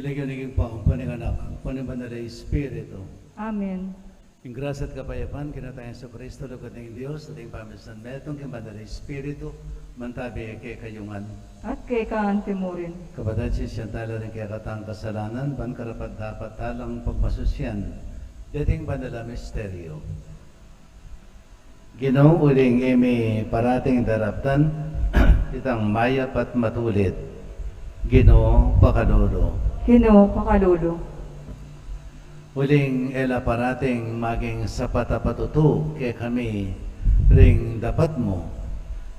Ligyan-liging pa ang paninganak, paniban na Espiritu. Amen. Yung grasya at kapayapan, kinatayan sa Kristo, lugod ng Diyos, ating pamisan metong, kimbanda na Espiritu, mantabi kay kayungan. At kay kaantimurin. Kapatid siya tala rin kaya katang kasalanan, ban karapat dapat talang pagmasusyan, dating bandala misteryo. Ginong uling imi parating daraptan, itang mayap at matulit, Ginoo pakalolo. Ginoo pakalolo. Uling ela parating maging sapat at patuto kaya kami ring dapat mo,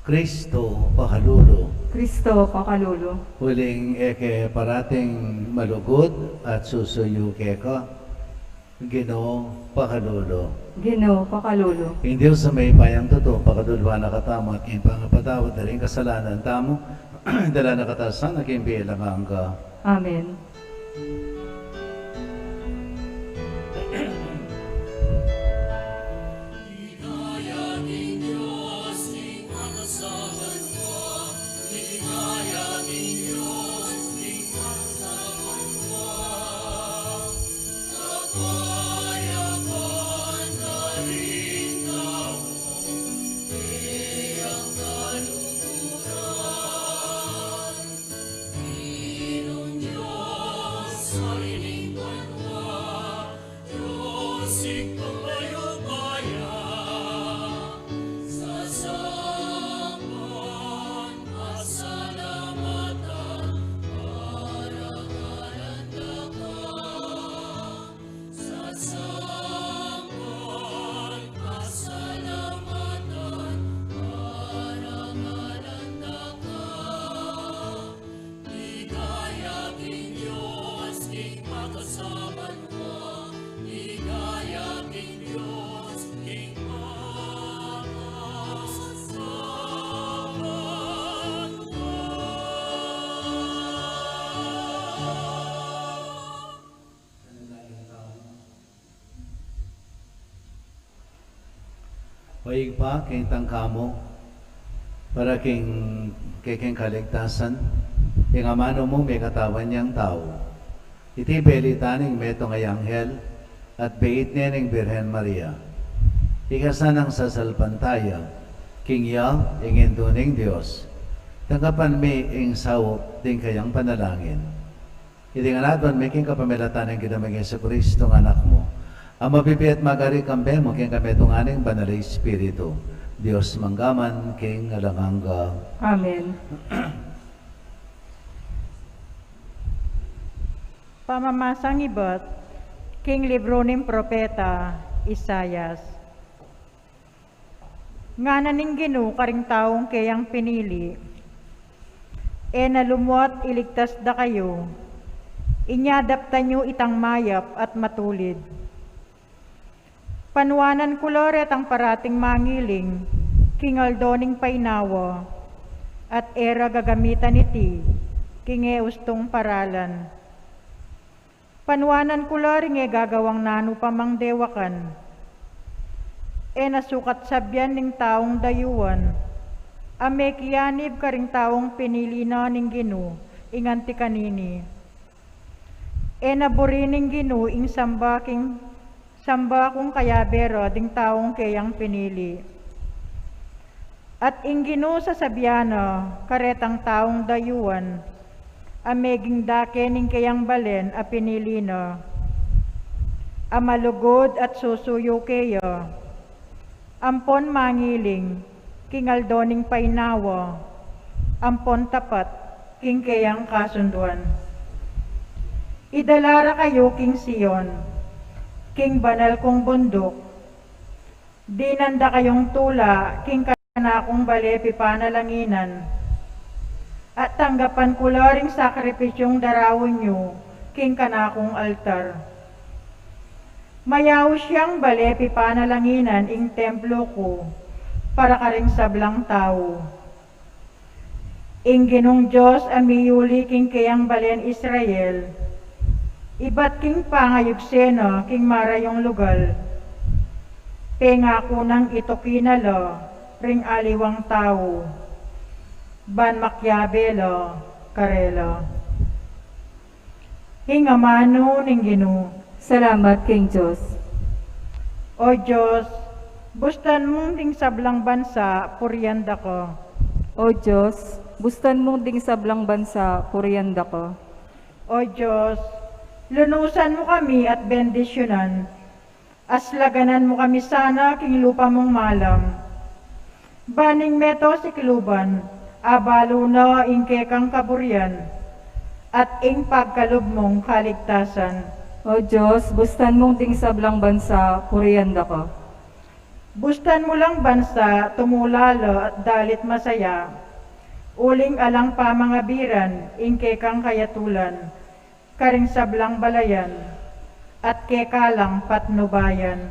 Kristo pakalolo. Kristo pakalolo. Uling eke parating malugod at susuyo ka, Ginoo pakalolo. Ginoo pakalolo. Hindi sa may bayang totoo, pakadulwa na katamo at yung pangapatawad na rin kasalanan tamo, dala na katasan, naging bilang ka. Amen. Hoy pa, king tangkamo, para king kaligtasan, yung amano mo may katawan niyang tao. Iti belitaning meto ngay anghel, at beit niya ng Birhen Maria. Ikasan ang sasalpantaya, king ya, ingin duning Diyos. Tanggapan mi ing sawop, ding kayang panalangin. Iti nga naton, may king kapamilatan ng ginamigay sa Kristo ng anak mo. Ang mapipi at magari kambe mo, king kami tunganing banal Espiritu. Diyos manggaman, king alanganga. Amen. Pamamasang ibot, king libro ng propeta, Isayas. Nga naning Ginoo karing taong kayang pinili, e nalumuat iligtas da kayo, inyadaptan nyo itang mayap at matulid. Panwanan kuloret ang parating mangiling, kingaldoning painawa, at era gagamitan iti, kingeustong paralan. Panwanan kuloring e gagawang nano pamang dewakan, e nasukat sabyan ning taong dayuan, ame kiyanib karing taong pinili na ning Ginoo, inganti kanini. E naburining Ginoo ing samba kung kayabero ding taong kayang pinili. At inggino sa sabiano, karetang taong dayuan, ameging dake ning kayang balen a pinili na. Amalugod at susuyo kayo, ampon mangiling, kingaldoning painawa, ampon tapat, king kayang kasunduan. Idalara kayo, king Sion, king banal kong bundok, dinanda kayong tula, king kanakong balepi panalanginan, at tanggapan kularing sakripisyong darawin nyo, king kanakong altar. Mayaw siyang balepi panalanginan ing templo ko, para karing sablang tao. Ing Ginong Diyos amiyuli king kayang balen Israel, iba't king pangayugseno, king marayong lugal. Pengako ng ito kinalo, ring aliwang tao. Ban makyabelo, karelo. hingamano ning Ginoo. Salamat King Diyos. O Diyos, bustan mong ding sablang bansa, puryanda ko. O Diyos, bustan mong ding sablang bansa, puryanda ko. O Diyos, lunusan mo kami at bendisyonan. Aslaganan mo kami sana king lupa mong malam. Baning meto si kiluban, abalo na ingke kang kaburian, at ing pagkalob mong kaligtasan. O Diyos, bustan mong ding sablang bansa, puryanda ko. Bustan mo lang bansa, tumulalo at dalit masaya. Uling alang pa mga biran, ingke kang kayatulan, karing sablang balayan, at kekalang patnubayan.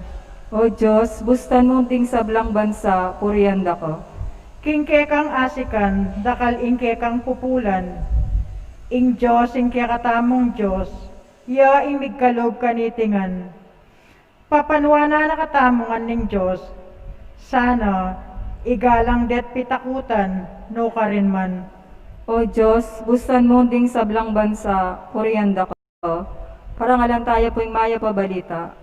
O Diyos, bustan mong ding sablang bansa, puryanda ko. Kingke kang asikan, dakal ingke kang pupulan. Ing Diyos, ingke katamong Diyos, ya imig kalob kanitingan. Papanwana na katamongan ning Diyos, sana igalang det pitakutan, no ka rin man. O Diyos, bustan mong ding sablang bansa, puryanda ko. Parangalan tayo po'y maya pabalita.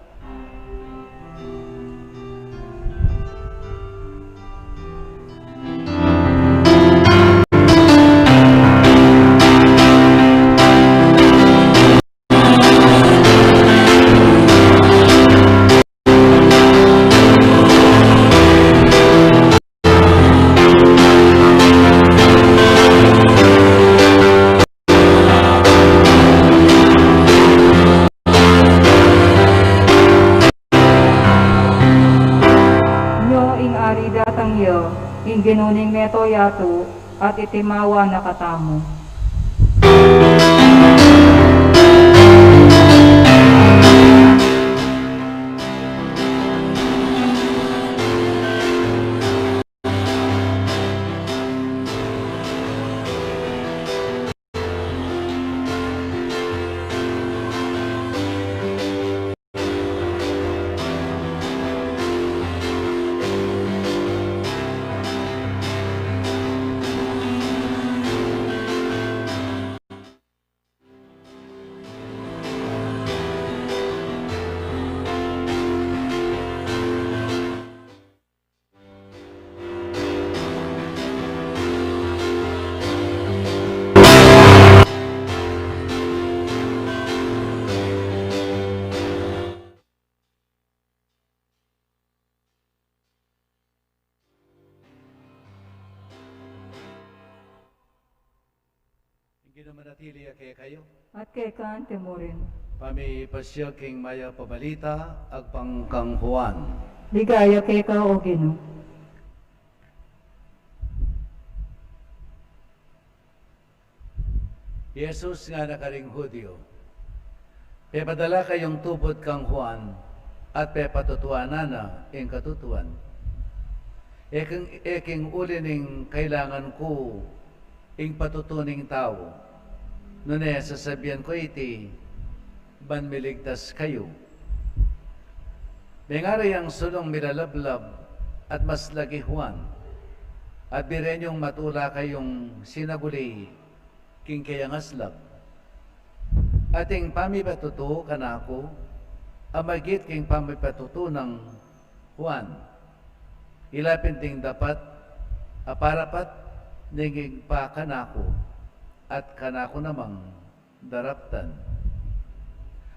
Ing ginuning meto yato at itimawa na katamo. Ginamanatili kay kayo. At kay kaan timurin. Pami pasya king maya pabalita agpang kang Juan. Ligaya kay ka o Ginoo. Jesus nga nakaring Hudyo. Pepadala kayong tubod kang Juan at pepatutuanan na ing katutuan. Eking uli ning kailangan ko ing patutuning tao. Nune sasabihan ko iti, ban miligtas kayo. Mengari ang sulong milalablab at mas lagi Juan. At birenyong matula kayong sinaguli king kayang aslab. Ating pamipatuto kanako, amagit king pamipatuto ng Juan. Ilapin ting dapat, aparapat, ninging pa kanako, at kanako namang daraptan.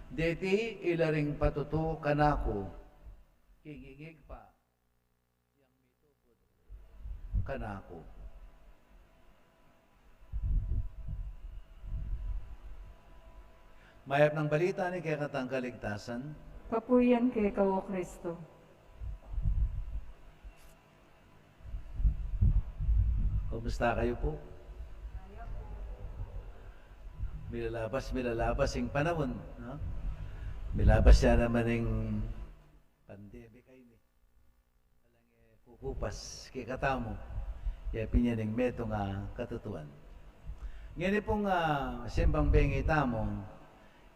Deti ilaring patuto kanako, kingingig pa, yang mitupod kanako. Mayap ng balita ni kaya katang kaligtasan. Papuyan kay ka o Kristo. Kumusta kayo po? Milalabas yung panahon. No? Milabas siya naman yung pandemic kayo ni. Alang kukupas kay katamo. Kaya pinyaning meto nga katutuan. Ngayon pong simbang bengi tamo,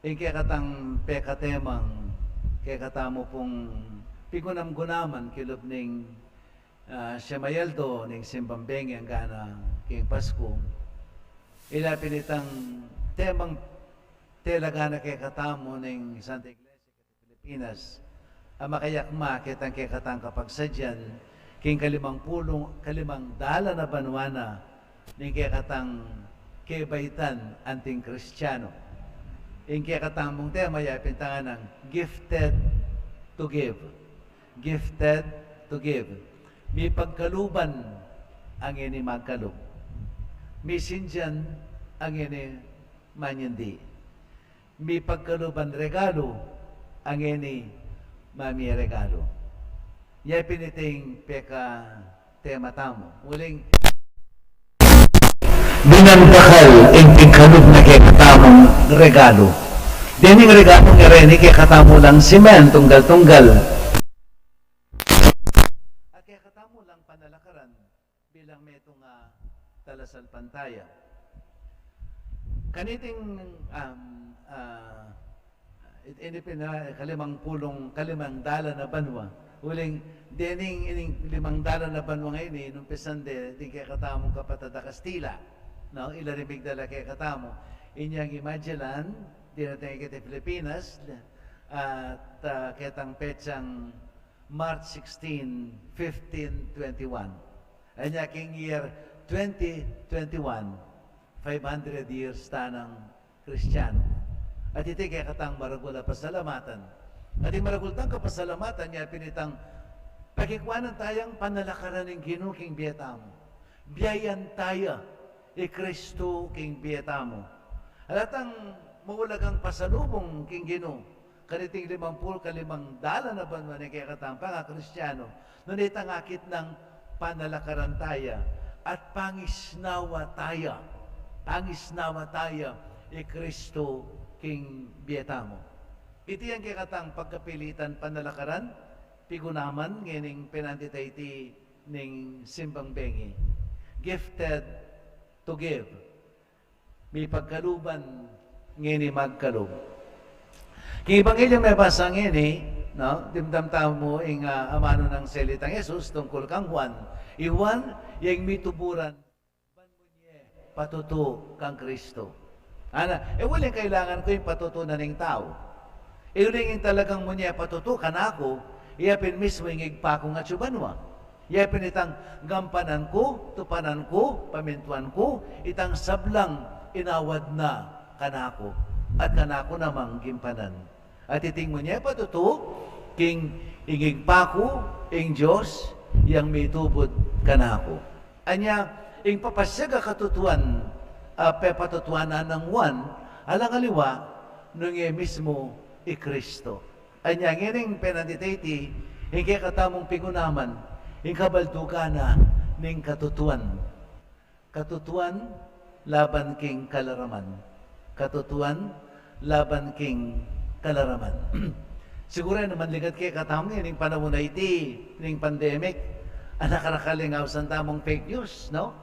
yung kaya katang pekatemang, kaya katamo pong pigunam-gunaman kilob ning Siyamayaldo ning simbang bengi ang gana king Pasko. Ilapin itang temang Talaga na kay katamo ng Santa Iglesia sa Pilipinas. Makayak makit ang kay katang kapagsadyan, king kalimang dala na banwana, ng kay katang kebaitan anting Kristiyano. Yung kay katang mong tema, yapintangan ng gifted to give. Gifted to give. May pagkaluban ang ini magkalub. May sindyan ang ini manyandi. May pagkaluban regalo ang ini mami regalo. Yapiniting peka tema tamo. Muling binandakal ang pagkalub na kay katamong regalo. Dining regalo nga rin, kay katamo lang simen, tunggal-tunggal. At kay katamo lang panalakaran bilang metong talasal pantaya. Kaniting kalimang dala na banwa. Uling, dining limang dala na banwa ngayon, nung pisande, di kay katamong kapatada Kastila. No, ilarimig dala kay katamo. Inyang Imagilan, di natin kita Pilipinas, at ketang petsang March 16, 1521. Anya king year 2021, 500 years tanang Kristiyano. At iti kay katang maragula pasalamatan. At yung maragultang kapasalamatan niya pinitang pagkikwanan tayang panalakaran ng Ginoo king biyatamo. Biyayan tayo Kristo king biyatamo. Alatang mawulagang pasalubong king Ginoo. Kaniting 55 dala na banwa ni kay katang panga Kristiyano. Nunitang akit ng panalakaran tayo at pangisnawa tayo. Pangisnawa tayo Kristo king biyatamo. Iti ang kay katang pagkapilitan panalakaran, pigunaman ngining pinantitayti ning simbang bengi. Gifted to give. May pagkaluban ngini magkalub. Kung Ebanghelyo may basa ngini, no? Dimdam tamo ing amano ng selitang Jesus tungkol kang Juan. I Juan, yung mituburan, patuto kang Kristo. Walang kailangan ko yung patutunan ng tao. Uling yung talagang mo niya patuto kanako, iyapin mismo yung igpako nga tsubanwa. Iyapin itang gampanan ko, tupanan ko, pamintuan ko, itang sablang inawad na kanako. At kanako namang gimpanan. At iting mo niya patuto, king igigpako, ing Diyos, yang may tubod kanako. Anya, ing papasyaga katutuan, pepatutuanan ng Juan, alang aliwa, nung mismo Kristo. Anya, ngining penantitati, hindi katamong pigunaman, yung kabaldugana ng katutuan. Katutuan, laban king kalaraman. Katutuan, laban king kalaraman. Siguro naman ligat kay katamong yung panahon na iti, yung pandemic, anakarakaling awsan tamong fake news, no?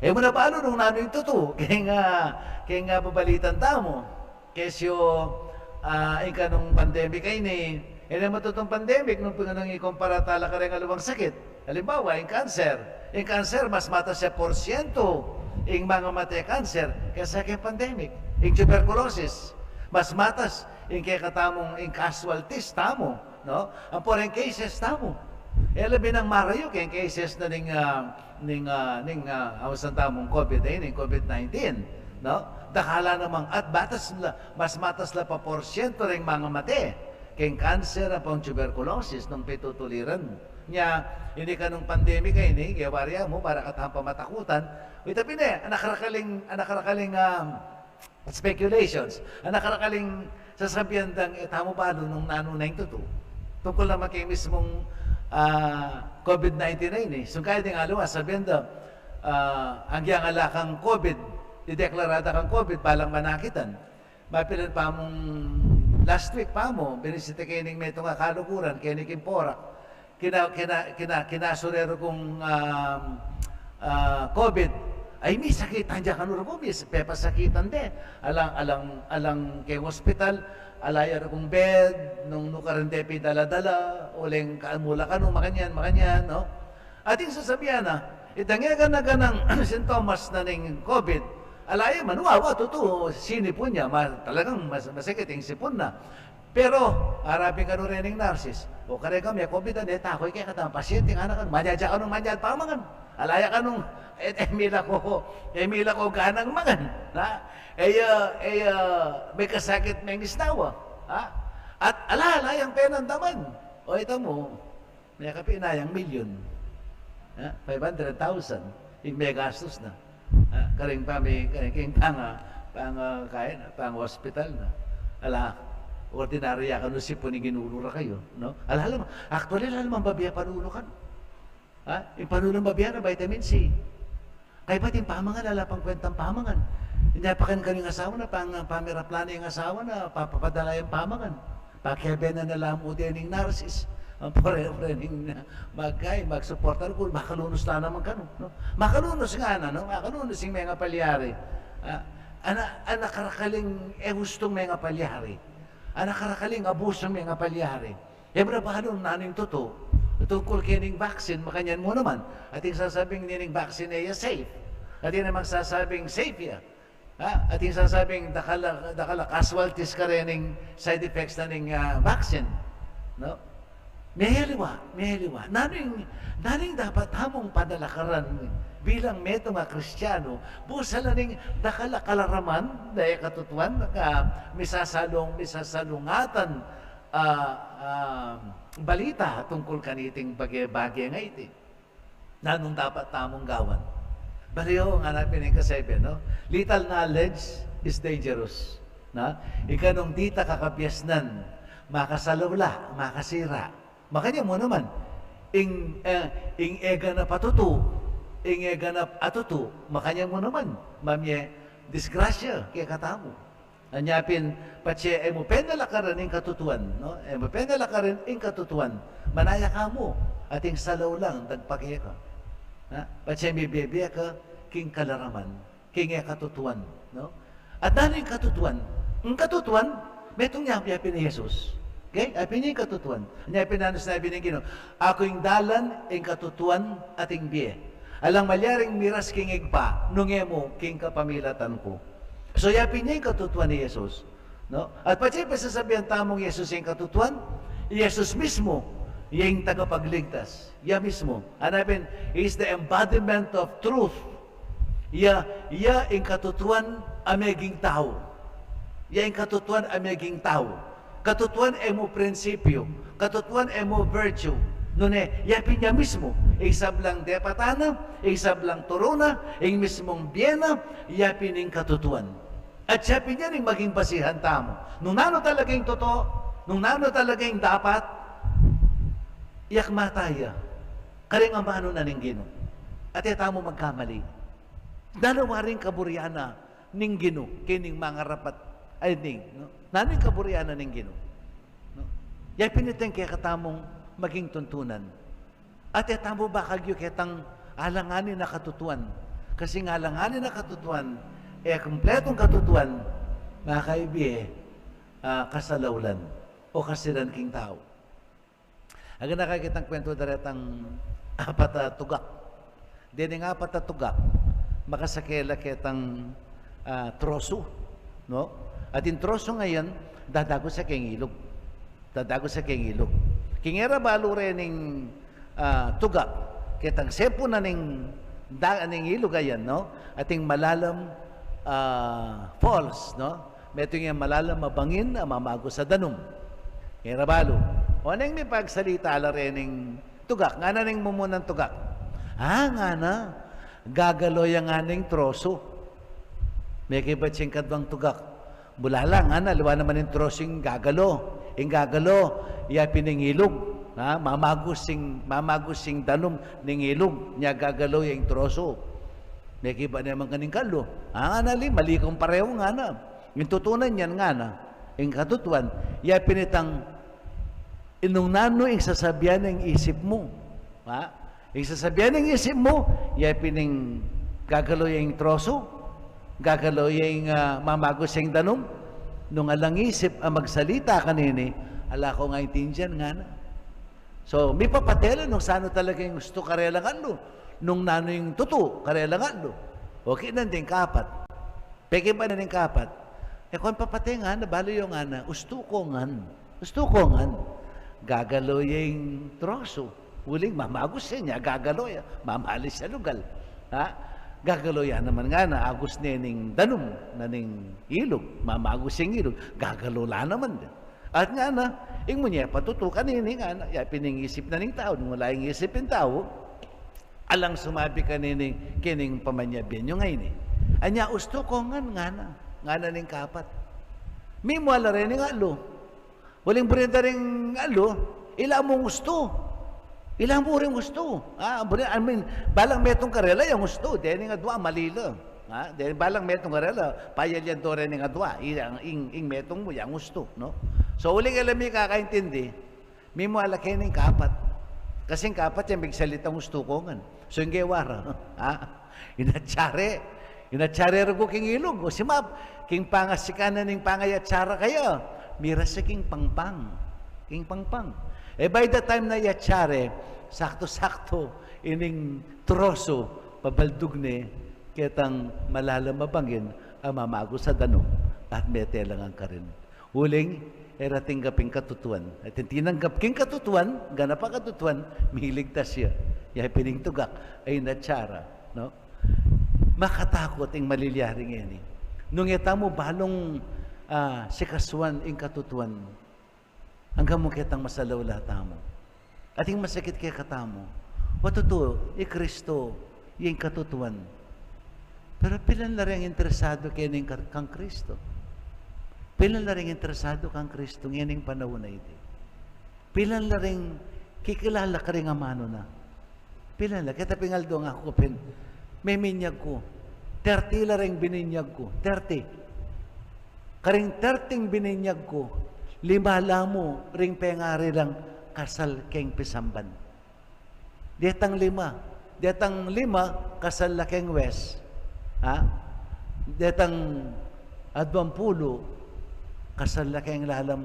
Muna paano nung nano yung totoo? Kaya nga babalitan tamo. Kesyo, ika nung pandemic ay ni, naman totong pandemic, nung pinanong ikumpara tala ka rin alawang sakit. Halimbawa, yung cancer. Yung cancer, mas mata siya porsyento yung mga matay cancer kaysa kay pandemic. Yung tuberculosis, mas matas yung kaya katamong yung casualties tamo. No? Ang poreng cases tamo. Labi ng marayo kaya cases na awasan tamong COVID-19, no? Dakala namang at mas matas la pa porsyento ring mga mate. Kaya cancer at pang tuberculosis nung pitutuliran. Nya, hindi ka nung pandemic ay ini, kaya wariya mo para katang pamatakutan. Ito anakarakaling speculations, anakarakaling sasabihan dang itamo balo nung nano na yung totoo. Tungkol naman kayo mismong COVID-19 na ini. So kaya din alawa, sabihin daw, ang yang alakang COVID, dideklarada kang COVID, palang manakitan. Mapilan pa mong last week pa mo, binisita kayo ng metong kalukuran, kayo ni Kimporak. Kinasurero kong COVID, ay may sakitan dyan kanuro ko, may pepasakitan din. Alang kay hospital, alayar kong bed, nung nukarendepi dala-dala, uling kaamula ka nung makanyan, no? At yung sasabihan na, itangyagan na ganang sintomas na ng COVID, alaya manuwawa, totoo, sinipon niya, talagang masakit yung sipon na. Pero, arapin ka rin ng narsis. O kare ka, may COVID na, takoy kaya ka pasyente ka na ka, manyaja ka nung manyad pamangan. Alaya ka nung, emila ko ganang mangan. Na? May kasakit may nisnawa. Ha? At alayang penang taman. O ito mo, may kapinayang milyon. 500,000. Yung may gastos na. Karing pang hospital na. Ordinarya ka no si ginulura kayo, no? Actually, alam babiya panulo ka. Yung panulo babiya na vitamin C. Kaya ba't yung pamangan, pang kwentang pamangan? Hindi pa kaning asawa na, pamiraplano yung asawa na, papapadala yung pamangan. Pakiyaben na nalamu din yung narsis. Ang pare-parening magsuportar ko, makalunos na naman ka, no? Makalunos nga na, no? Makalunos yung mga palyari. Nakarakaling gustong mga palyari. Nakarakaling abusong mga palyari. Yabra ba nung naning totoo? Tungkol kining vaccine, makanyan mo naman. At yung sasabing nining vaccine ay safe. At yung namang sasabing safe ya. At yung sasabing dakala casualties ka rin ng side effects na ng vaccine. No? Meheliwa. Naning dapat hamong padalakaran bilang meto nga Kristiyano, busa ning dakala kalaraman, dahil katutuan, misasalungatan, balita tungkol kaniting bagay nga iti. Nanong dapat tamong gawan. Baliw ang hanapin ng kasebe, no? Little knowledge is dangerous. Na? Ika nung dita kakabiyasnan, makasalawla, makasira. Makanya mo naman, ing ega na patutu, ing ega na atutu, makanya mo naman, mamye, disgrasya, kaya katamo. Anyapin, patse, mo pendala ka rin yung katutuan, no? Mo pendala ka rin yung katutuan, manaya ka mo, ating salaw lang, dagpakya ka. Patse, may bebe ka, king kalaraman, king katutuan, no? At dahil yung katutuan, metong yapin ni Jesus. Okay? Apin niya yung katutuan. Anyapin na sinabi ng Ginoo, ako yung dalan, yung katutuan, ating biye. Alang malyaring miras king igpa, nunge mo, king kapamilatan ko. So, yapin niya yung katutuan ni Jesus. No? At pati pa sasabihan tamong Jesus yung katutuan, Jesus mismo, yung tagapagligtas. Iya mismo. Hanapin, he is the embodiment of truth. Iya yung katutuan ameging tao. Iya yung katutuan ameging tao. Katutuan ay mo prinsipyo. Katutuan ay mo virtue. Nune, yapin niya mismo. Isab lang depatana, isab lang turuna, yung mismong biyena, yapin yung katutuan. At yapin niya rin maging basihan tamo. Nung nano talaga yung totoo, nung nano talaga yung dapat, iyak mataya. Karing ang mano na ning Ginoo. At tamo magkamali. Dalawa rin kaburyana ning Ginoo, kining mga rapat, ay ning, no? Nano'y kaburyana ning Ginoo. No? Yapin itong kaya katamong maging tuntunan. At tamo ba kagyo ketang alanganin na katutuan? Kasi nga alanganin na katutuan, kompletong katutuan, mga kaibiye, kasalawlan o kasiran king tao. Aga nakakitang kwento daretang apat na tugak. Dini nga apat na tugak, makasakela ketang troso. No? At yung troso ngayon, dadago sa kengilog. Dadago sa kengilog. Kingera balo rin ng tugak. Ketang sepo na ng ilog ayan, no? Ating malalam falls, no? Meto yung malalam mabangin, mamago sa danum. Kingera balo. O nang may pagsalita ala rin ng tugak. Nga na ng mumunang tugak. Nga na. Gagaloy ang aning troso. May kibat siyang kadwang tugak. Bulalang, liwa naman yung trosing gagalo. Yung gagalo, yapin ng ilog. Mamagusing danum ng ilog. Niya gagalo yung troso. May kiba naman kaning kalo. Mali kong pareho nga na. Yung tutunan yan nga na. Yung katutuan, yapin itang inung nano yung sasabihan ng isip mo. Yung sasabihan ng isip mo, yapin ng gagalo yung troso. Gagalaw yung mamagos yung danong. Nung alang isip ang magsalita kanini, ala ko nga itindihan nga na. So, may papatela nung sano talaga yung gusto karelangan lo. Nung nano yung tuto, karelangan lo. Okay, nanding kapat. Peke ba na ning kapat? Kung papatay nga na, balo yung ana, ustukongan, gagalo yung troso. Uling mamagos niya, gagalo ya, mamalis sa lugal. Ha? Gagalo yan naman nga na, agos nining danum, na ning ilog, mamagos yung ilog, gagalo la naman. At nga na, ing mo niya, patutukan nini nga na, ya, piningisip na ning tao, nung wala yung isipin tao, alang sumabi ka nini, kining pamanyabin yung ngayon. Anya, ustukongan nga na ning kapat. May muala rin ng alo. Waling brenda rin alo, ila mong gusto. Ila mo rin gusto. Balang metong karela, yung gusto. Dahil nga dua, malila. Dahil balang metong karela, payal yan doon rin nga dua. Ing metong mo, yung gusto. No? So, uling alam mo kakaintindi, may muala kayo ng kapat. Kasing kapat yung magsalitang gustukongan. So, yung gewara. Inatsare rago king ilog. O si Map, king pangasikanan ng pangayatsara kayo. Mira sa king pangpang. King pangpang. By the time na yatsare, sakto-sakto, ining troso, pabaldug ni, kitang malalamabangin, ang mamago sa danong, at metela lang ang karin. Huling, erating kaping katutuan. At tinanggap king katutuan, ganap pa katutuan, mihiligtas siya. Yay piningtugak, ay natsara. No? Makatakot ang malilyaring yan. Nung ita mo balong sikaswan ang katutuan, hanggang mo kitang masalaw lahat mo. At yung masakit kaya katamo, watuto, Kristo, yung katutuan. Pero pilan na rin interesado kaya kang Kristo. Pilan na rin interesado kang Kristo ngayon yung panahon na ito. Pilan na rin kikilala ka rin ang mano na. Pilan na, kita pingaldo nga ako, may minyag ko. 30 la ring bininyag ko. 30. Karing 30 bininyag ko. 5 mo ring pengari lang kasal keng pisamban. Detang 5. Detang 5 kasal la keng wes. Ha? Detang 20 kasal la keng lalam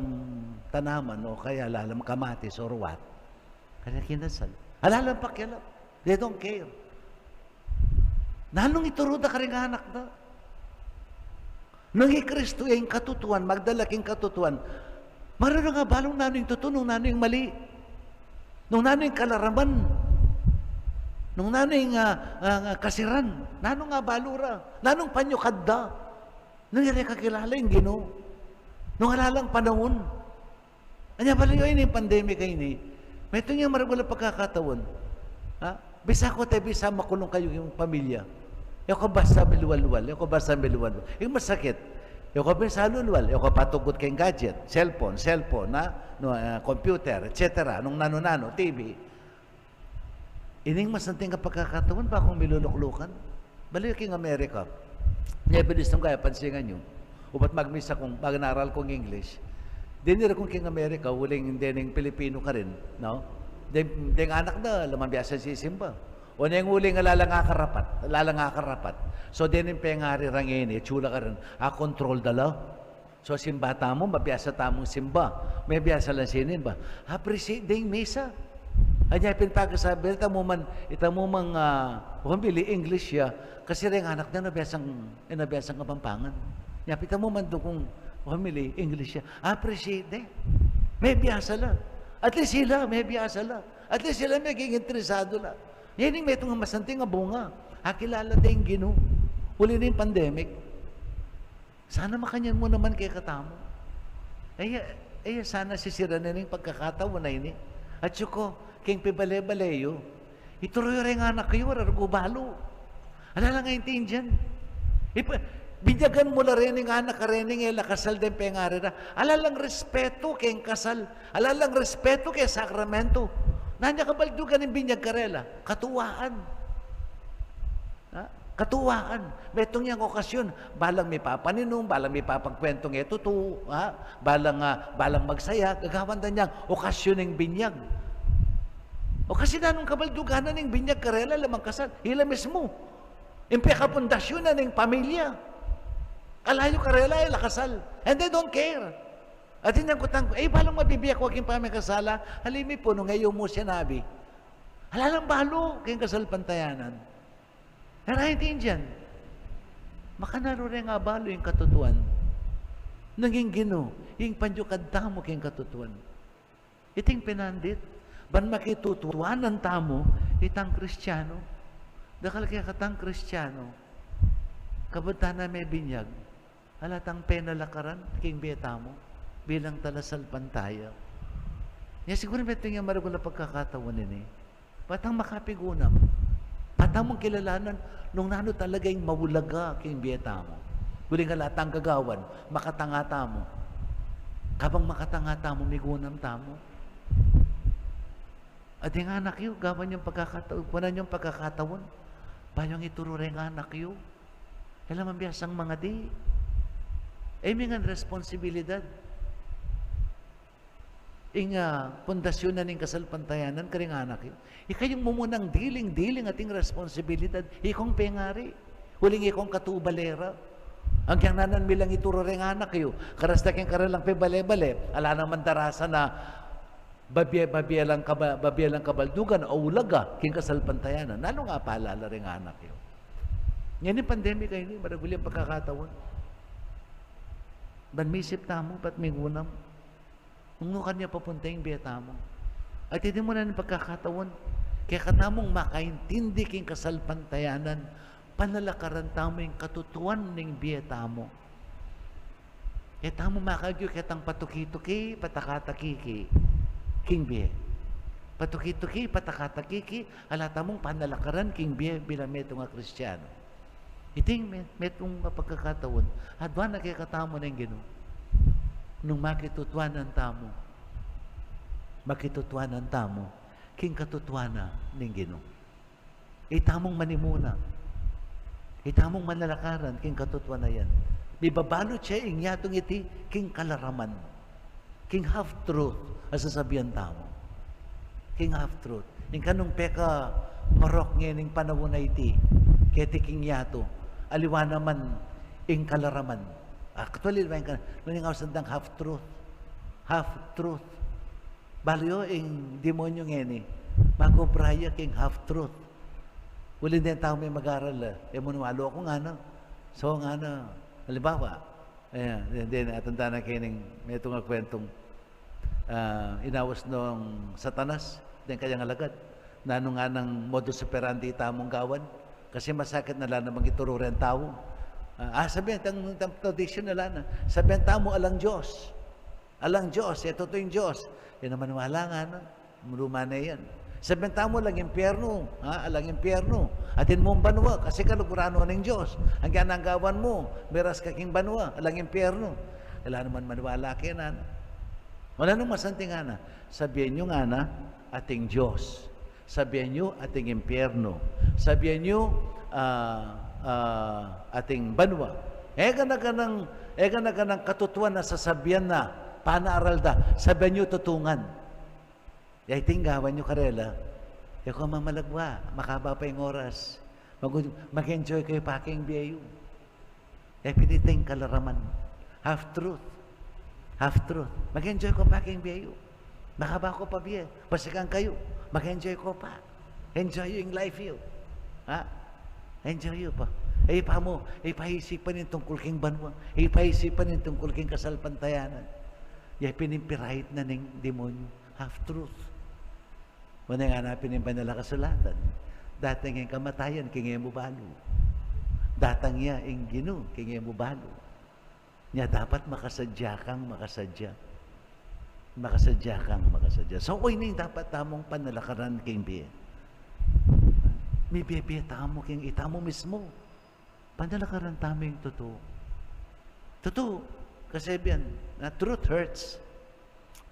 tanaman o kaya lalam kamatis or what. Kaya kinasal. Alalam pakialam. They don't care. Nanong ituro da ka rin anak na. Nung Kristo yung katutuan, magdalaking katutuan, marunong nga balong nanong totoo, nung nanong mali. Nung nanong kalaraman, nung nanong kasiran, nanong nga balura, nanong panyukadda, nung yari kakilala yung Ginoo. Nung halalang panahon, anya pala yun yung pandemic kayo ni, may ito nga maragula pagkakatawan. Ha? Bisa ko tayo, bisa makulong kayo yung pamilya. Yung basta biluwal-luwal, yung basta biluwal-luwal. Yung masakit, yung basta lulwal, yung patugot kayong gadget, cellphone, computer, etc. Nung nano-nano, TV. Ining masanting ka pagkakatawan, ba akong miluluklukan? Baliw king Amerika. Nebelis nung kaya pansingan nyo. Upat magmisa kong, pag naral kong English, dinira kong king Amerika, huling dining Pilipino ka rin, no? Deng anak na, laman biasa sisimba. O na yung huling lalang akarapat. So, din yung pengari rangini, chula ka rin, control dala. So, simbata mo, mabiasa tamong simba. May biasa lang sinin ba? Appreciate ding misa. Anya, pinpagasabi, ita mo mang, pambili English ya, kasi rin anak na nabiyasang kapampangan. Ita mo man doon kung pambili English ya, appreciate ding. May biasa lang. At least sila, may biyasa la. At least sila may interesado la. Yan yung may itong masanting nga bunga. Kilala din Ginoo. Huli na yung pandemic. Sana makanyan mo naman kay katamo. Sana sisira na yung pagkakataon na ini. At yuko, king pibale-baleyo, ituloy rin anak kayo, raragubalo. Alala nga yung dyan. Binyagan mo na rin ng anak ka rin ng kasal din pengari na. Alalang respeto kayong kasal. Alalang respeto kay sakramento. Nanya kabaldugan ng binyag karela. Katuwaan. Ha? Katuwaan. Betong yung okasyon. Balang may papaninong, balang may papagkwentong ito to. Ha? Balang magsaya. Gagawan na niyang okasyon ng binyag. O kasi nanong kabaldugan na ng binyag karela lamang kasal. Hila mismo. Impekapundasyon na ng pamilya. Kalayo karela, lakasal. And they don't care. At hindi ko tangko, balang mabibiyak, huwag yung pamikasala. Halimi po, nung ngayon mo sinabi, halalang balo, kayong kasal pantayanan. Narahitin dyan. Makanaro rin nga balo yung katutuan. Naging Ginoo, yung panjukad tamo kayong katutuan. Iting pinandit, ban makitutuan ng tamo, itang Kristiyano. Dakal kaya katang Kristiyano, kabata na may binyag, halatang penalakaran, king beta mo, bilang talasal pantaya. Yan siguro may ito yung maragula pagkakatawan ini. Patang makapigunam. Patang mong kilalanan, nung nano talaga yung mawulaga king beta mo. Guling halatang gagawan, makatangata mo. Kabang makatangata mo, migunam tamo. At yung anak yun, gawan yung pagkakatawan, punan yung pagkakatawan, bayang ituro rin anak yun. Alam ang biyasang mga di. May nga responsibilidad. Pundasyon na ng kasalpantayanan, karing anak yun. Ikayong mumunang diling-diling ating responsibilidad. Ikong pengari. Huling ikong katubalera. Ang kyang nanan bilang ituro rin anak yun. Karasta keng karalang pe bale-bale. Ala naman darasa na babiyalang kabaldugan o ulaga king kasalpantayanan. Nalo nga paalala rin anak yun. Yan yung pandemic kayo ni, maraguli ang pagkakatawan. Banmisip tamo, ba't may gunam? Nung kanya papunta yung biyata mo. At hindi mo na ng pagkakatawan. Kaya katamong makaintindi king kasalpantayanan, panalakaran tamo yung katutuan ng biyata mo. Kaya tamo makagyo, kaya tang patuki-tuki, patakatakiki, king biye. Patuki-tuki, patakatakiki, alata mong panalakaran king biye bilang meto nga Kristiyano. Iting metong pagkakatawan, adwa na kaya katamo ng Ginoo. Nung makitutuanan tamo, king katutuana ng Ginoo. Itamong manimuna, itamong manalakaran, king katutuana yan. Bibabalot siya, inyatong iti, king kalaraman, king half-truth, asasabihan tamo. King half-truth. Yung kanong peka, marok ngayon yung panahon na iti, keti king yato, aliwa naman ing kalaraman. Actually, nung yung awasandang half-truth. Half-truth. Baliyo ing demonyo ngayon makubraya king half-truth. Uli din tao may mag-aral. Manualo ako nga na. So nga na, halimbawa, then atanda na kayo may itong kwentong inawas nung Satanas, then kayang alagad. Nano nga ng modus operandi tamong gawan. Kasi masakit na lang namang ituro rin tao. Sabihin, ang tradition na lang. Sabihin tamo, alang Diyos. Alang Diyos, ito yung Diyos. Yan naman wala nga na. Lumana yan. Sabihin tamo, alang impyerno. Alang impyerno. Atin mo ang banwa, kasi kalugurano ng Diyos. Ang gananggawan mo, meras kaking banwa, alang impyerno. Wala naman maniwala kayo na. Wala nung masanting nga na. Sabihin nyo nga na, ating Diyos. Sabihin nyo, ating impyerno. Sabihin nyo, ating banwa. Ega na ka ng katutuan na sasabihan na, panaaral da, sabihin nyo tutungan. Yay tinggawan nyo karela, kung mamalagwa, makaba pa yung oras, mag-enjoy kayo paking biyayo. Piniting kalaraman. Half-truth. Half-truth. Mag-enjoy ko paking biyayo. Makaba ko pa biya. Pasikan kayo. Mag-enjoy ko pa. Enjoy yung life you. Enjoy you pa. Paisipan yung tungkol king banwa. Paisipan yung tungkol king kasalpantayanan. Pinimpirahit na ng demonyo. Half-truth. Muna nga hanapin yung banala kasulatan. Datang yung kamatayan, kingay mo balo. Datang niya yung Ginoo, kingay mo balo. Niya dapat makasadya kang makasadya. Makasadya kang makasadya. So, na yung dapat tamong panalakaran king biye. May biye tamo king itamo mismo. Panalakaran tamo yung totoo. Totoo. Kasi biyan, na truth hurts.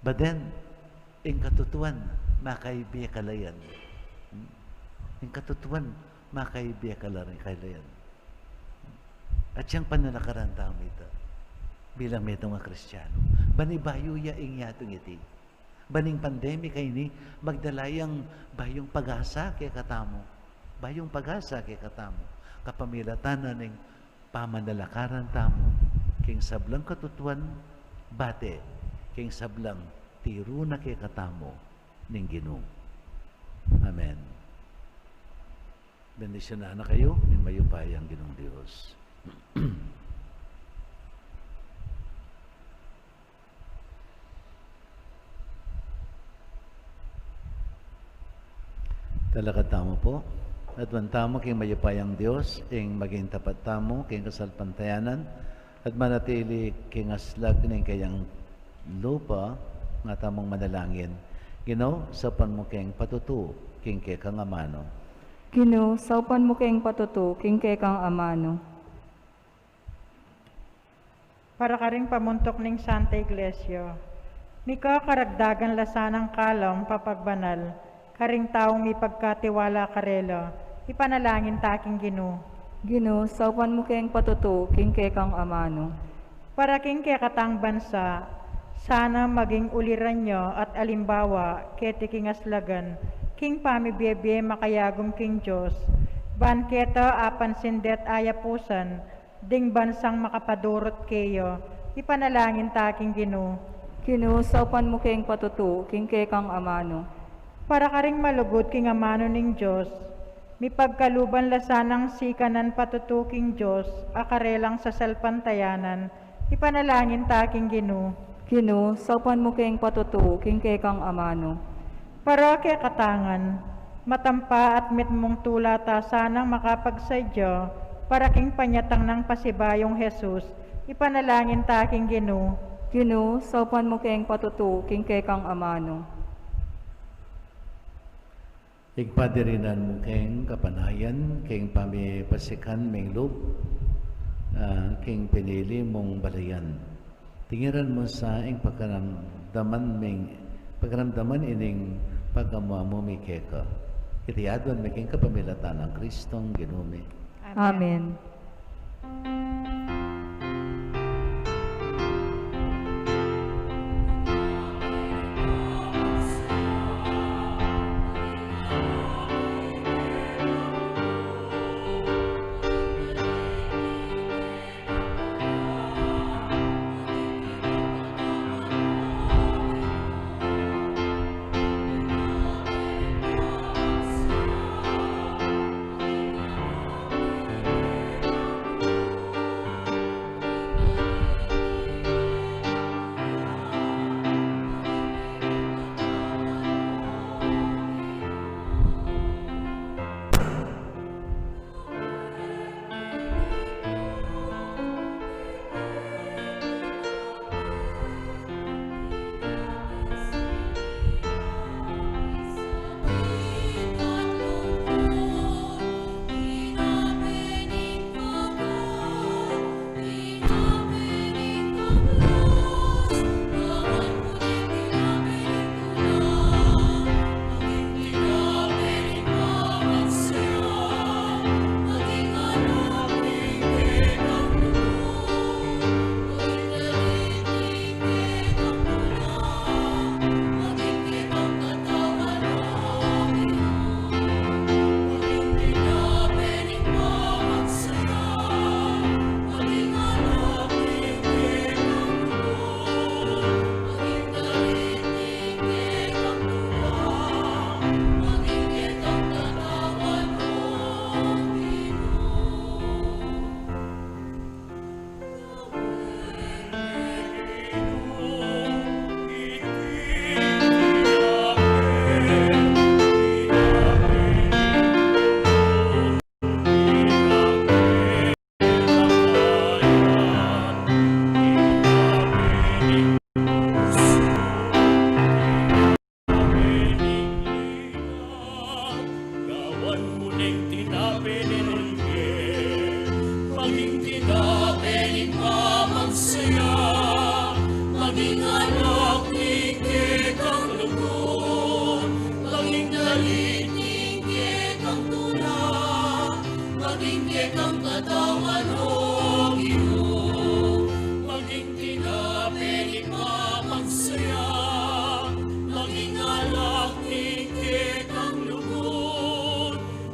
But then, yung katutuan, makaibiya kalayan. Yung katutuan, makaibiya kalayan. At siyang panalakaran tamo ito. Bilang may itong mga Kristiyano. Banibayo ya ingyatong iti. Baning pandemic kay ni, magdalayang bayong pag-asa kay katamo. Bayong pag-asa kay katamo. Kapamilatan na ng pamanalakaran tamo. King sablang katutuan, bate. King sablang tiro na kay katamo ng Ginoo. Amen. Bendisyon na kayo ng mayupayang Ginoong Diyos. Talakad tamo po. At tamo king mayapayang Diyos, ing maging tapat tamo, king kasalpantayanan, at manatili king aslag ning kayang lupa, nga tamong manalangin. Ginoo, sapan mo king patutu, king kang amano. Ginoo, saupan mo kayong patuto, king kang amano. Para ka ring pamuntok ning Santa Iglesia, mika karagdagan lasanang kalong papagbanal, karing taong ipagkatiwala karela, ipanalangin taking Ginoo. Ginoo, saupan mo kayong patuto, king kang amano. Para king katang bansa, sana maging uliran nyo at alimbawa keti king aslagan, king pamibiyebye makayagom king Diyos, banketa apan sindet ayapusan, ding bansang makapadurot kayo, ipanalangin taking Ginoo. Ginoo, saupan mo kayong patuto, king kang amano. Para ka ring malugod king amano ning Diyos, mipagkaluban lasanang sikanan patutuking Diyos, akarelang sa salpantayanan, ipanalangin taking Ginoo. Ginoo, saupan mo kayong patuto, king kang amano. Para kay katangan, matampa at mitmong tulata sanang makapagsadyo, para king panyatang ng pasibayong Jesus, ipanalangin taking Ginoo. Ginoo, saupan mo kayong patuto, king kang amano. Igpadirinan mo king kapanayan, king pamipasikan ming loob, king pinili mong balayan. Tingiran mo sa ing pagkaramdaman ining pagkamuha mo mi keka. Itiyadwan making kapamilatan ng Kristong Ginoo. Amen.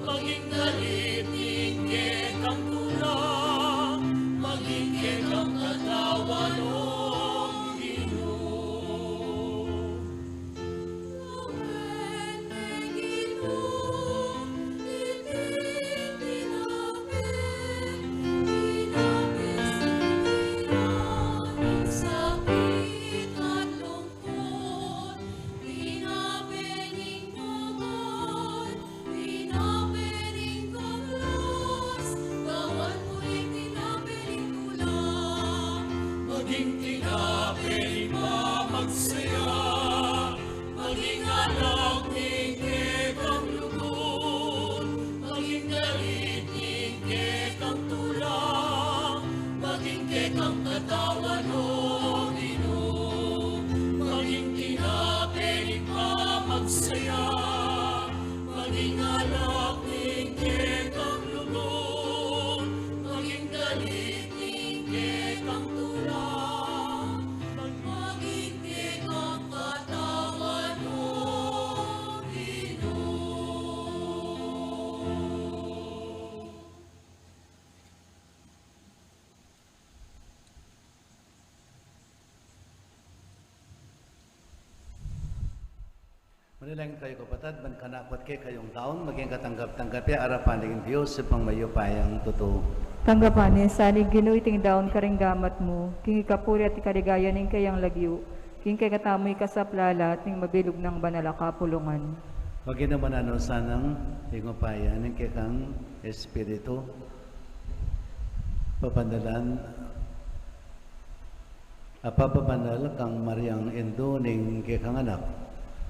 Maging galit ni maging anak ni Kekang lubong, maging galit ni Kekang tulang, maging Kekang katawan mo, Ginoo. Manilangin kayo kapatid, man kanakot kay kayong taon, maging katanggap-tanggap ya arapan ng Diyos sa pangmayupayang totoo. Tanggapan ni salig Ginoo iting daon karing gamat mo, king ikapuri at ikaligayan ning kayang lagyo, king kay katamoy kasaplala at ning mabilog ng banala kapulungan. Maging naman ano sanang hingupayan ng kekang Espiritu, papandalan, papabanal kang Mariang Indo ning kekang anak,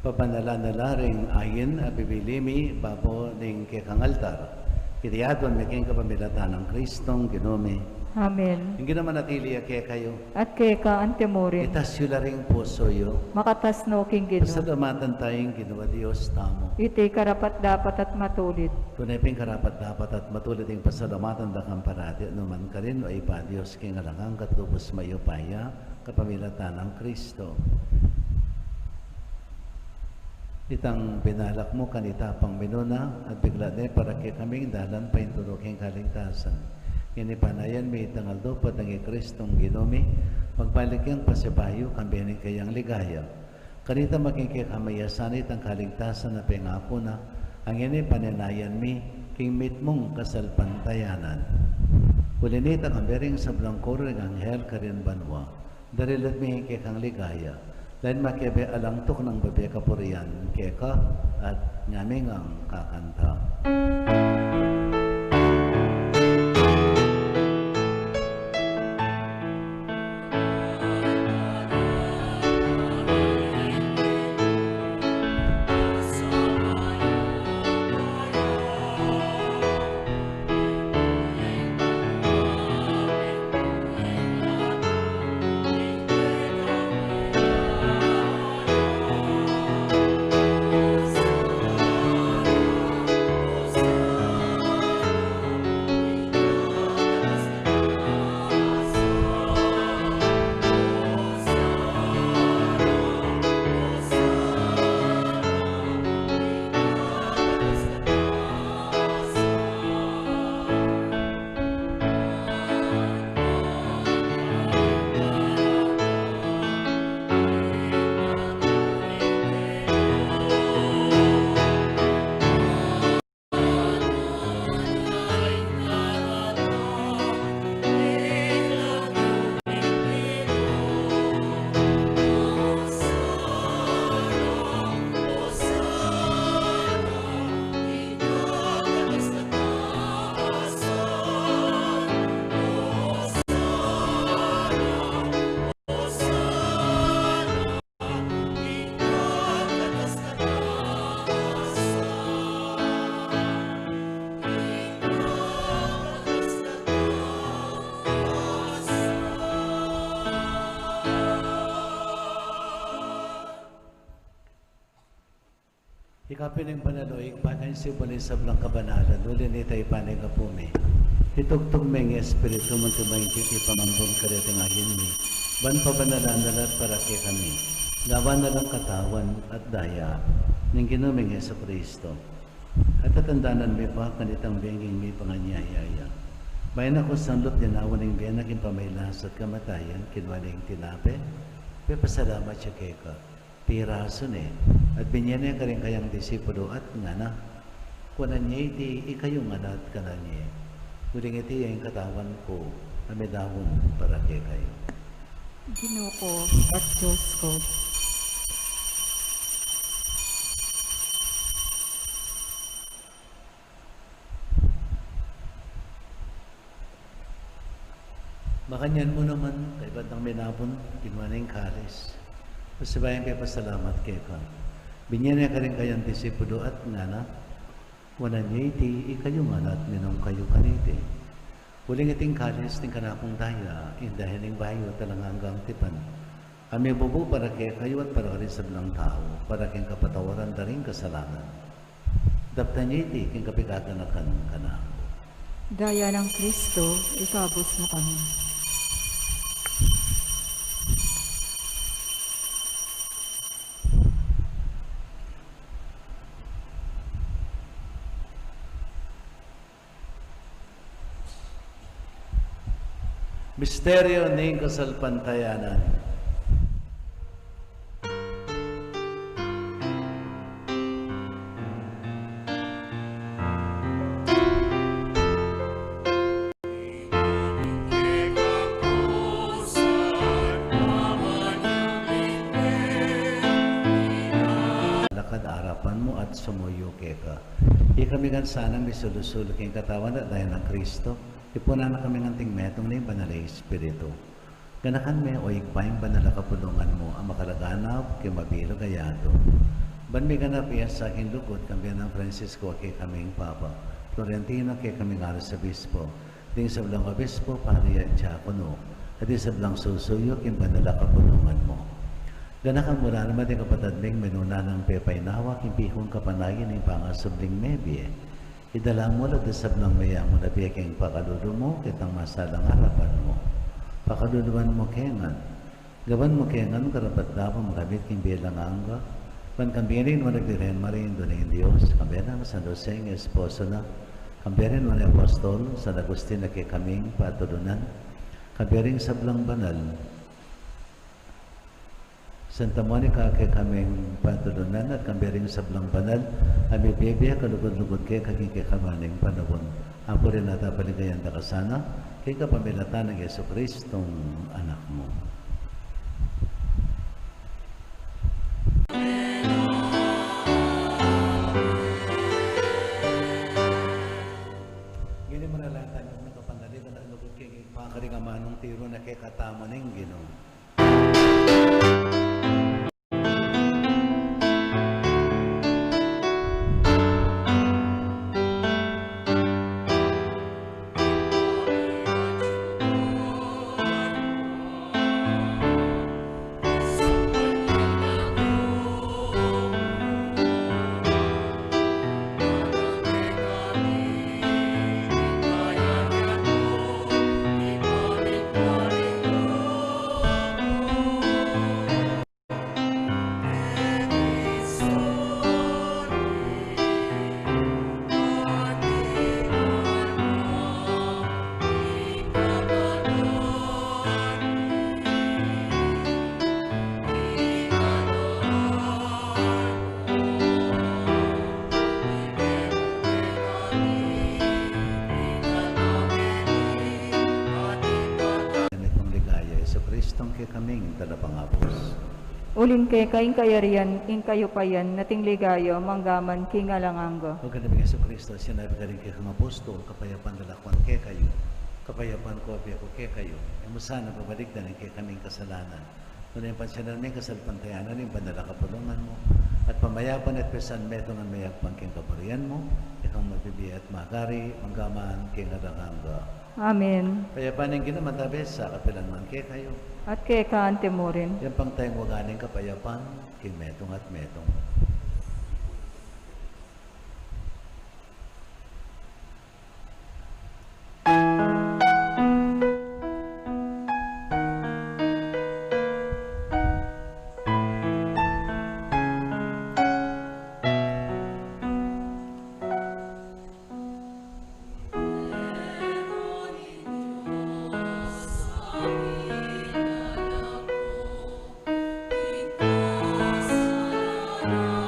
pabanala na laring ayin at bibilimi babo ning kekang altar. Kitiyadon maging kapamilatan ng Kristong Ginome. Amen. Hindi naman natili kaya kayo. At kay ka antemorin, Itas yun laring puso yo. makatasno king Ginoo. Pasalamatan tayong ginawa Diyos tamo. Iti karapat dapat at matulit. Tunay ping karapat dapat at matulit yung pasalamatan da kang parati anuman ka rin o ipa Diyos king alangang katubos mayupaya kapamilatan ng Kristo. Itang binalak mo kanita pang minuna at bigla na para kay kaming dalan pa inturuking kaligtasan. Inipanayan may itangaldo patangi Kristong Ginome, magbalik yung pasibayo kambiyanin kayang ligaya. Kanita makikikamayasan itang kaligtasan na pengako na ang inipananayan mi king mitmong kasalpantayanan. Kulinit ang ambering sa blangkor ng anghel karin banwa, darilat mi kikang ligaya. Dahil makibe alangtok ng babi kapurian keka at ngaming ang kakanta. Ikapiling panaloy, panay si Bulisab ng kabanalan, uli ni tayo panay ka pumi. Itugtog may espiritu mo tumay kiki pamambong kariting ayin mi. Ban pabanalan nalat para kay kami. Lawan na lang katawan at daya ng ginuming Yeso Kristo. At tatandanan mi pa kanitang benging mi panganyayaya. Bayan ako sanlot dinawan ng biyan naging pamaylas at kamatayan, kinwaling tinape. Pipasalamat siya kay ka. Pirason at binyan niya ka rin kayang disipulo at nga na kunan niya iti ikayong anak ka na niya kuling iti yung katawan ko amidawon para kay kayo. Ginoo ko at Diyos ko. Makanyan mo naman kay batang minapon kinwaning kalis. Pasabayan kayo pasalamat kayo ka. Binyan niya ka rin kayang disipulo at nga na wala niya iti ikayong anak minong kayo kanite. Huling iting kalis ng kanakong daya dahil ng bayo talang hanggang tipan. Kami bubu para kayo at para rin sa bilang tao para kayong kapatawaran na rin kasalanan. Daptan niya iti, king kapigaganakan ka na. Daya ng Kristo, ikabos mo kami. Misteryo ning kasalpantayanan. Lakad arapan mo at sumuyo ka. Di kami gan sana may sulusul king katawan at dahil ng Kristo. Ipunan na kami ng tingmetong na yung banal na Espiritu. Ganakan me o ikpayang banal na kapulungan mo ang makalaganap kay mabilo gayado. Ban may ganap iya sa aking lugod kambiyan ng Francisco kay kaming Papa. Florentino kay kaming aras Obispo. Ding sa blang Obispo, pari at Diakono. At di sa blang susuyo king banal na kapulungan mo. Ganakan mula naman yung kapatid ming menuna ng pepay nawak yung pihong kapanayin ng pangasubling mebye. Idala mo lang sa blang maya mo na biyaking pakaludo mo kitang masalang harapan mo. Pakaluluan mo kengan. Gawan mo kengan karapat dapat makabit king bilang angga. Pankambirin mo nagdiren marin doon ng Diyos. Kambirin mo San Jose ng esposo na. Kambirin mo ng apostol San Agustin na kay kaming patulunan. Kambirin sa blang banal. Santa Monica kay kaming patulunan at kambiring sa blang banal, ami bibya kalugod-lugod kay kaging kay kamaning panahon. Apo rin nata paligayan da kasana, kay kapamilatan ng Yesu Kristong anak mo. Gini mo na lang tayo ng kapandaligan at lugod kay pakaringamanong tiro na kay katamo ng Ginoo. Kristong kay kaming talapangapos. Ulin kay kaing kayarian, ing kayo payan, nating ligayo, manggaman, king alanganga. O ganun Yesu Kristo, sinabi ka rin kay kang apostol, kapayapan dalakwan kay kayo, kapayapan ko api ako kay kayo. E mo sana babalik na rin kay kaming kasalanan. Nung yung pansyanan may kasalpantayanan, yung bandala kapulungan mo, at pamayapan at pesan metongan mayagpang king kaburian mo, ikang magbibiya at magari, manggaman, king alanganga. Amen. Payapan yung ginamatabi sa kapilan man kay kayo. At kay kaante mo rin. Yan pang tayong waganing kapayapan, king metong at metong. Ikaw sa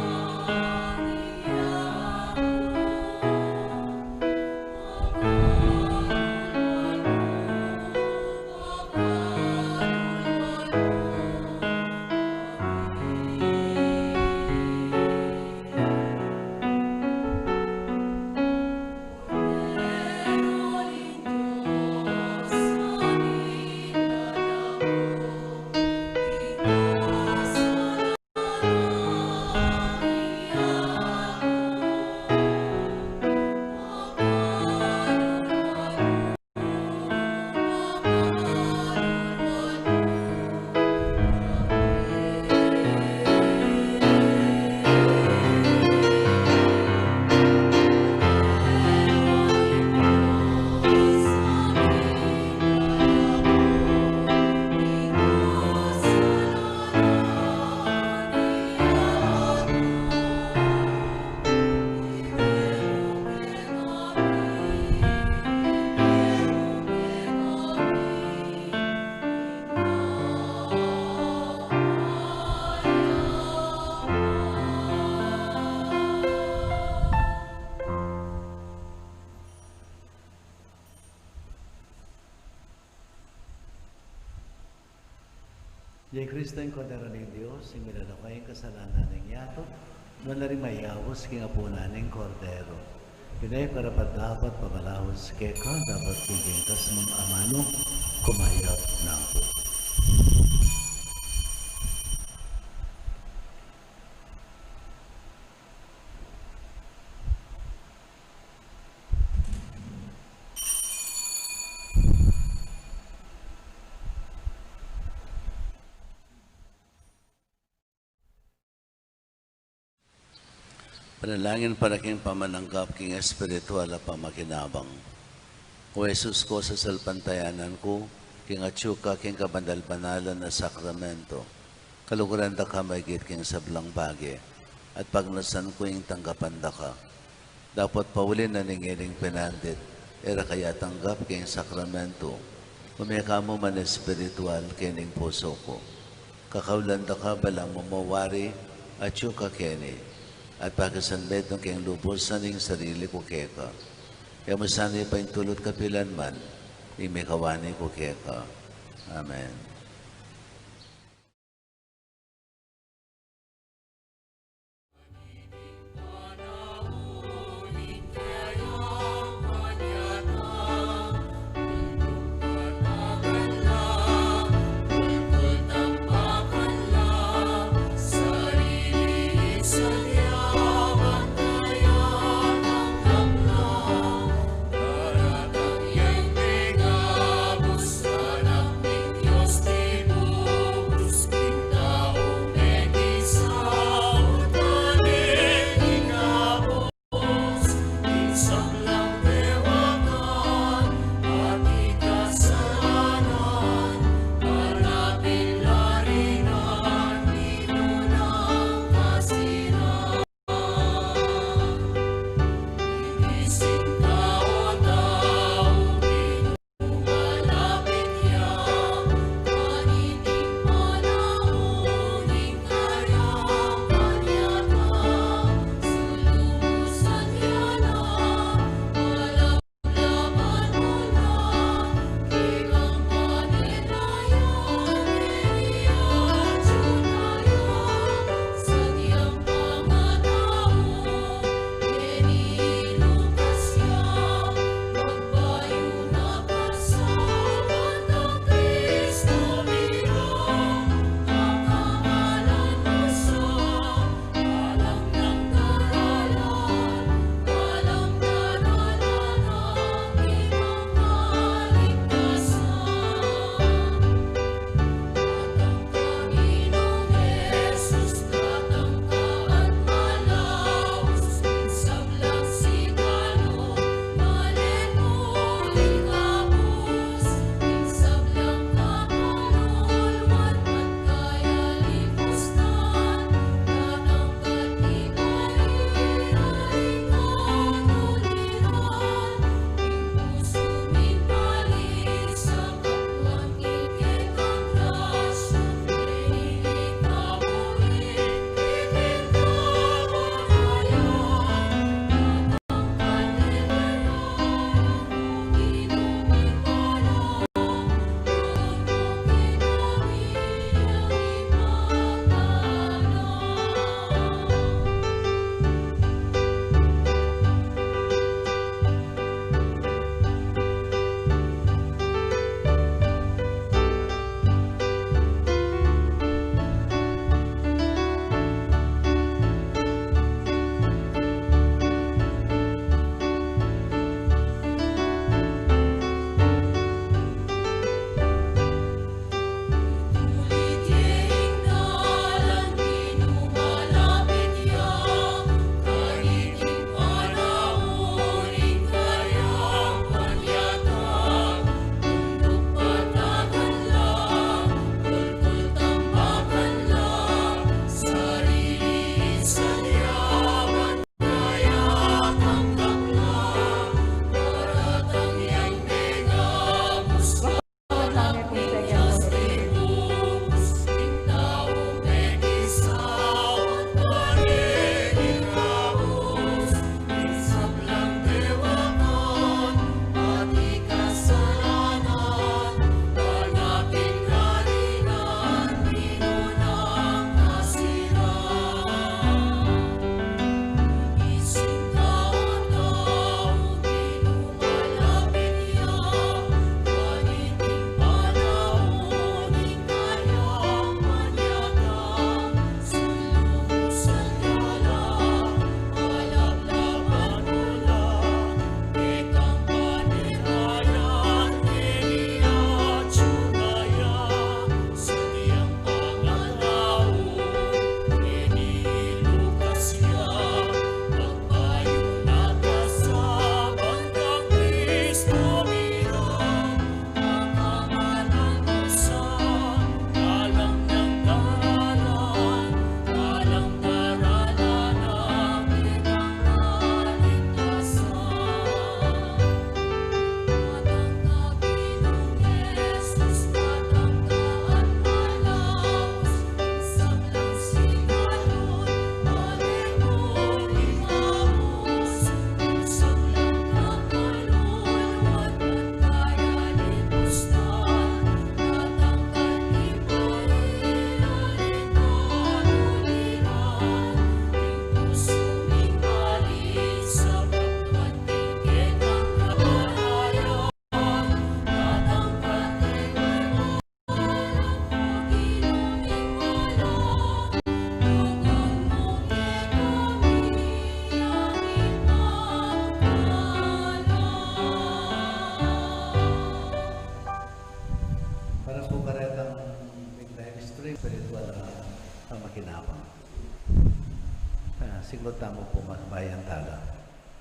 Jay Cristo yung kodero ng Diyos, yung milalakay ang kasalanan ng yato, noon na rin mayawos king apo ng kordero. Pinay para pa dapat pabalawos keka, dapat bigyan sa mga amano, kumayap na ako. Panalangin para king pamananggap king espiritual at pamakinabang. O Jesus ko sa salpantayanan ko, king atsuka king kabandal-banalan na sakramento, kaluguran da ka maigit king sablang bagi, at pagnasan ko yung tanggapan da ka. Dapat paulin na ningiling pinandit, era kaya tanggap king sakramento, kumika mo man espiritual kining puso ko. Kakaulan da ka balang mamawari, atsuka kini, at pagkasanbet ng kayang lubos sa ning sarili ko keka. Kaya masanay pa yung tulot kapilan man, yung may kawani ko keka. Amen. Diyos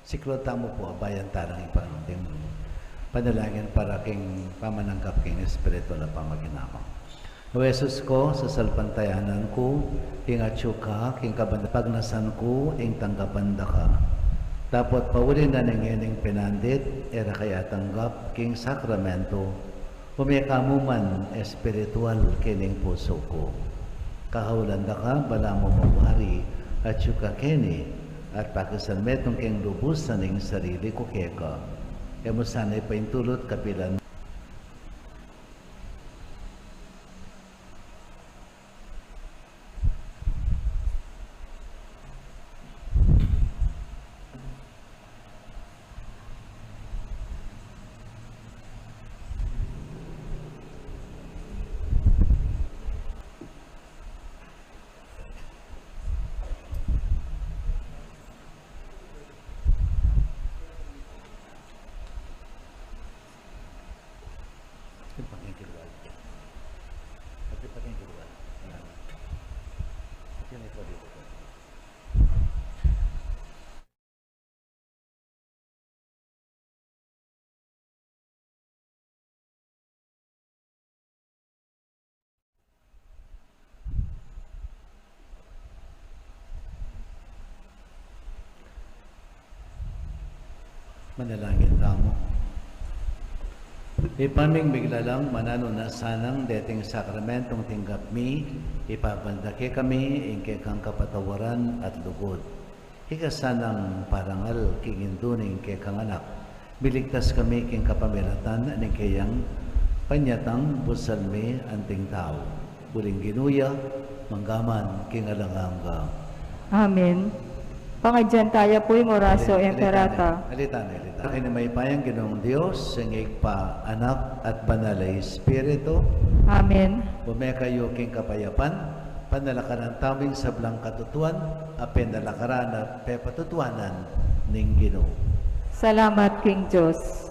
Siklota mo po, abayan tarang ipanunting mo. Panalangin para king pamanangkap king Espiritu na pamaginama. O Jesus ko, sa salpantayanan ko, king atsuka, king pagnasan ko, ing tanggapanda ka. Dapat paulin na nangyayang pinandit, era kaya tanggap, king sakramento, umikamuman espiritual kining puso ko. Kahawlanda ka, bala mo mawari, at syuka kini, at pakisan metong king lubusan ng sarili ko keka. Kaya mo sana'y paintulot kapilan. Manalangin tamo. Ipaming biglalang manalo na sanang dating sakramentong tinggap mi, ipapandake kami, ingke kang kapatawaran at lugod. Ikasanang parangal kinginduning ke kang anak, biligtas kami king kapamiratan ng kayang panyatang busalmi anting tao. Buling ginuya, manggaman king alanganga. Amen. Pangadyan tayo po yung oraso emperata. Alitan. Kaya na may payang Ginoong Diyos, singig pa anak at banalay Espiritu. Amen. Bumekayo king kapayapan, panalakaran taming sablang katutuan, apen nalakaran at pepatutuanan ning Ginoo. Salamat, King Diyos.